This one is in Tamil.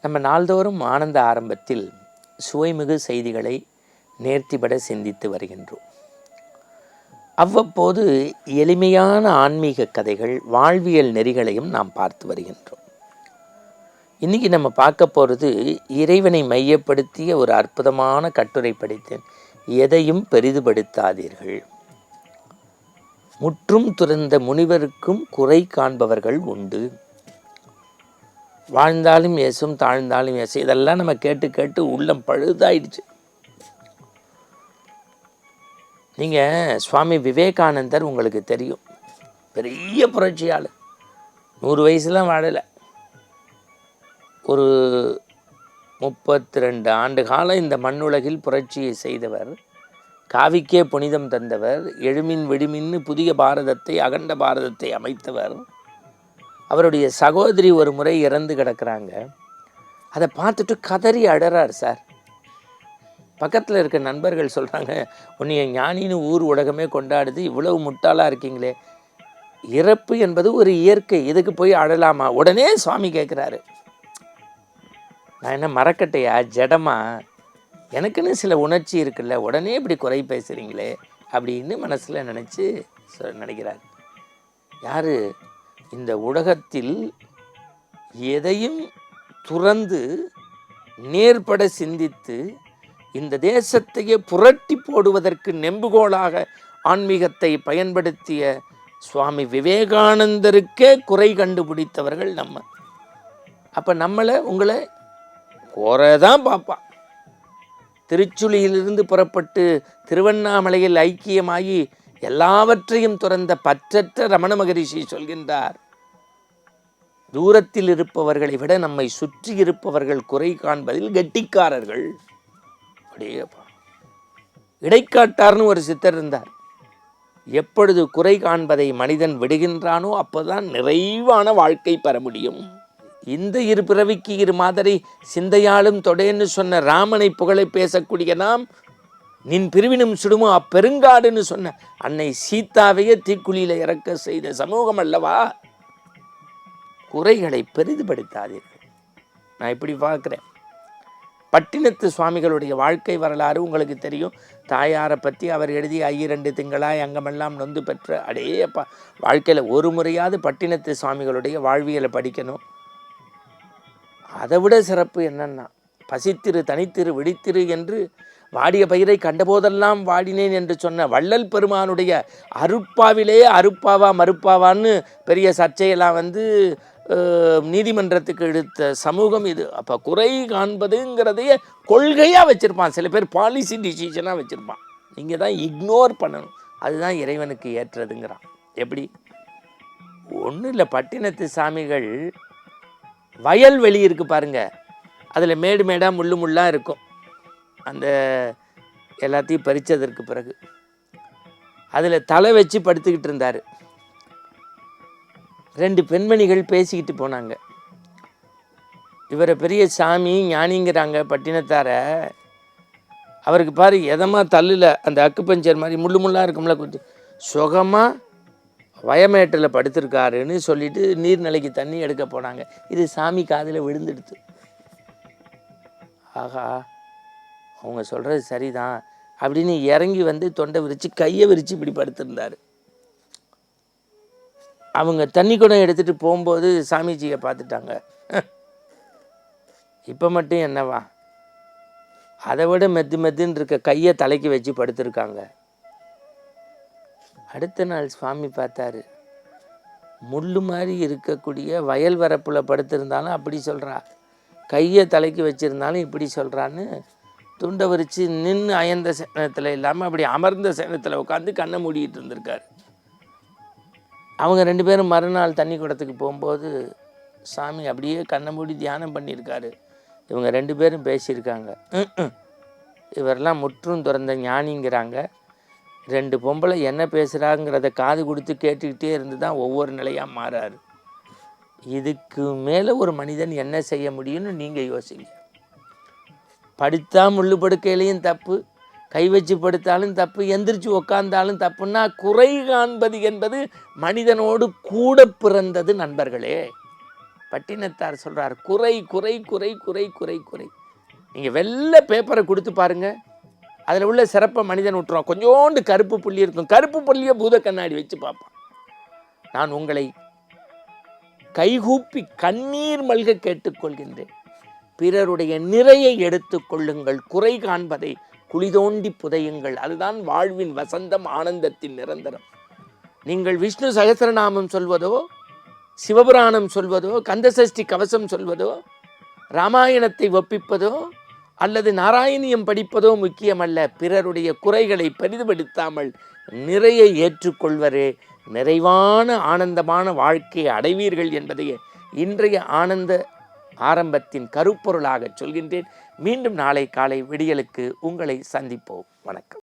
நம்ம நாள்தோறும் ஆனந்த ஆரம்பத்தில் சுவைமிகு செய்திகளை நேர்த்திபட சிந்தித்து வருகின்றோம். அவ்வப்போது எளிமையான ஆன்மீக கதைகள், வாழ்வியல் நெறிகளையும் நாம் பார்த்து வருகின்றோம். இன்றைக்கி நம்ம பார்க்க போகிறது இறைவனை மையப்படுத்திய ஒரு அற்புதமான கட்டுரை படித்தேன். எதையும் பெரிதுபடுத்தாதீர்கள். முற்றும் துறந்த முனிவருக்கும் குறை காண்பவர்கள் உண்டு. வாழ்ந்தாலும் ஏசும், தாழ்ந்தாலும் ஏசும். இதெல்லாம் நம்ம கேட்டு கேட்டு உள்ளம் பழுதாயிடுச்சு. நீங்கள் சுவாமி விவேகானந்தர் உங்களுக்கு தெரியும், பெரிய புரட்சியாளர். 100 வயசுலாம் வாழலை. ஒரு 32 ஆண்டு காலம் இந்த மண்ணுலகில் புரட்சியை செய்தவர், காவிக்கே புனிதம் தந்தவர், எழுமின் விடுமின்னு புதிய பாரதத்தை, அகண்ட பாரதத்தை அமைத்தவர். அவருடைய சகோதரி ஒரு முறை இறந்து கிடக்கிறாங்க. அதை பார்த்துட்டு கதறி அழறார் சார். பக்கத்தில் இருக்க நண்பர்கள் சொல்கிறாங்க, உன்னைய ஞானின்னு ஊர் உலகமே கொண்டாடுது, இவ்வளவு முட்டாளாக இருக்கீங்களே, இறப்பு என்பது ஒரு இயற்கை, இதுக்கு போய் அழலாமா? உடனே சுவாமி கேட்குறாரு, நான் என்ன மரக்கட்டையா, ஜடமா? எனக்குன்னு சில உணர்ச்சி இருக்குல்ல, உடனே இப்படி குறை பேசுகிறீங்களே அப்படின்னு மனசில் நினைக்கிறார். யார்? இந்த உலகத்தில் எதையும் துறந்து நேர்பட சிந்தித்து இந்த தேசத்தையே புரட்டி போடுவதற்கு நெம்புகோலாக ஆன்மீகத்தை பயன்படுத்திய சுவாமி விவேகானந்தருக்கே குறை கண்டுபிடித்தவர்கள் நம்ம. அப்போ உங்களை குறைதான் பார்ப்பான். திருச்சுழியிலிருந்து புறப்பட்டு திருவண்ணாமலையில் ஐக்கியமாகி எல்லாவற்றையும் துறந்த பற்றற்ற ரமண மகரிஷி சொல்கின்றார், தூரத்தில் இருப்பவர்களை விட நம்மை சுற்றி இருப்பவர்கள் குறை காண்பதில் கெட்டிக்காரர்கள். அப்படியேப்பா. இடைக்காட்டார்னு ஒரு சித்தர் இருந்தார். எப்பொழுது குறை காண்பதை மனிதன் விடுகின்றானோ அப்போதான் நிறைவான வாழ்க்கை பெற முடியும். இந்த இரு பிறவிக்கு இரு மாதிரி சிந்தையாலும் தொடேன்னு சொன்ன ராமனை புகழை பேசக்கூடிய நாம், நின் பிரிவினும் சுடுமோ அப்பெருங்காடுன்னு சொன்ன அன்னை சீதாவையே தீக்குழியில் இறக்க செய்த சமூகம் அல்லவா? குறைகளை பெரிதுபடுத்தாதீர்கள். நான் இப்படி பார்க்குறேன். பட்டினத்து சுவாமிகளுடைய வாழ்க்கை வரலாறு உங்களுக்கு தெரியும். தாயாரை பற்றி அவர் எழுதிய 2 திங்களாய் அங்கமெல்லாம் நொந்து பெற்ற அடேப்பா. வாழ்க்கையில் ஒரு முறையாவது பட்டினத்து சுவாமிகளுடைய வாழ்வியலை படிக்கணும். அதை விட சிறப்பு என்னன்னா, பசித்திரு தனித்திரு விழித்திரு என்று வாடிய பயிரை கண்டபோதெல்லாம் வாடினேன் என்று சொன்ன வள்ளல் பெருமானுடைய அருட்பாவிலே அருட்பாவா மறுப்பாவான்னு பெரிய சர்ச்சையெல்லாம் நீதிமன்றத்துக்கு இழுத்த சமூகம் இது. அப்போ குறை காண்பதுங்கிறதையே கொள்கையாக வச்சுருப்பான். சில பேர் பாலிசி டிசிஷனாக வச்சுருப்பான். நீங்கள் தான் இக்னோர் பண்ணணும். அதுதான் இறைவனுக்கு ஏற்றதுங்கிறான். எப்படி? ஒன்றும் இல்லை, பட்டினத்து சாமிகள் வயல்வெளி இருக்குது பாருங்கள், அதில் மேடு மேடாக முள்ளு முள்ளாக இருக்கும். அந்த எல்லாத்தையும் பறித்ததற்கு பிறகு அதில் தலை வச்சு படுத்துக்கிட்டு இருந்தார். 2 பெண்மணிகள் பேசிக்கிட்டு போனாங்க. இவரை பெரிய சாமி ஞானிங்கிறாங்க பட்டினத்தார. அவருக்கு பாரு எதமாக தள்ளில் அந்த அக்கு பஞ்சர் மாதிரி முள்ளு முள்ளாக இருக்கும்ல, கொஞ்சம் சுகமாக வயமேட்டில் படுத்திருக்காருன்னு சொல்லிட்டு நீர்நிலைக்கு தண்ணி எடுக்க போனாங்க. இது சாமி காதில் விழுந்துடுது. ஆகா, அவங்க சொல்கிறது சரிதான் அப்படின்னு இறங்கி தொண்டை விரித்து கையை விரித்து இப்படி படுத்திருந்தார். அவங்க தண்ணி குடம் எடுத்துகிட்டு போகும்போது சாமிஜியை பார்த்துட்டாங்க. இப்போ மட்டும் என்னவா, அதை விட மெத்துன்னு இருக்க கையை தலைக்கு வச்சு படுத்திருக்காங்க. அடுத்த நாள் சுவாமி பார்த்தாரு, முள்ளு மாதிரி இருக்கக்கூடிய வயல் வரப்பில் படுத்திருந்தாலும் அப்படி சொல்கிறா, கையை தலைக்கு வச்சுருந்தாலும் இப்படி சொல்கிறான்னு துண்டை விரித்து நின்று அயர்ந்த சேனத்தில் இல்லாமல் அப்படி அமர்ந்த சேனத்தில் உட்காந்து கண்ணை மூடிட்டு இருந்திருக்காரு. அவங்க 2 பேரும் மறுநாள் தண்ணி குடத்துக்கு போகும்போது சாமி அப்படியே கண்ணை மூடி தியானம் பண்ணியிருக்காரு. இவங்க 2 பேரும் பேசியிருக்காங்க. இவரெல்லாம் முற்றும் துறந்த ஞானிங்கிறாங்க. 2 பொம்பளை என்ன பேசுகிறாங்கிறத காது கொடுத்து கேட்டுக்கிட்டே இருந்து தான் ஒவ்வொரு நிலையாக மாறாரு. இதுக்கு மேலே ஒரு மனிதன் என்ன செய்ய முடியும்னு நீங்கள் யோசிங்க. படுத்தா முள்ளு படுக்கையிலையும் தப்பு, கை வச்சு படுத்தாலும் தப்பு, எந்திரிச்சு உக்காந்தாலும் தப்புன்னா குறை காண்பது என்பது மனிதனோடு கூட பிறந்தது நண்பர்களே. பட்டினத்தார் சொல்றார், குறை குறை குறை குறை குறை குறை. நீங்கள் வெள்ளை பேப்பரை கொடுத்து பாருங்க, அதில் உள்ள சிறப்பை மனிதன் விட்டுருவான். கொஞ்சோண்டு கருப்பு புள்ளி இருக்கும், கருப்பு புள்ளியை பூத கண்ணாடி வச்சு பார்ப்பான். நான் உங்களை கைகூப்பி கண்ணீர் மல்க கேட்டுக்கொள்கின்றேன், பிறருடைய நிறையை எடுத்துக்கொள்ளுங்கள், குறை காண்பதை குளிதோண்டி புதையுங்கள். அதுதான் வாழ்வின் வசந்தம், ஆனந்தத்தின் நிரந்தரம். நீங்கள் விஷ்ணு சகஸ்ரநாமம் சொல்வதோ, சிவபுராணம் சொல்வதோ, கந்தசஷ்டி கவசம் சொல்வதோ, ராமாயணத்தை ஒப்பிப்பதோ அல்லது நாராயணியம் படிப்பதோ முக்கியமல்ல. பிறருடைய குறைகளை பெரிதுபடுத்தாமல் நிறையை ஏற்றுக்கொள்வரே நிறைவான ஆனந்தமான வாழ்க்கையை அடைவீர்கள் என்பதையே இன்றைய ஆனந்த ஆரம்பத்தின் கருப்பொருளாக சொல்கின்றேன். மீண்டும் நாளை காலை விடியலுக்கு உங்களை சந்திப்போம். வணக்கம்.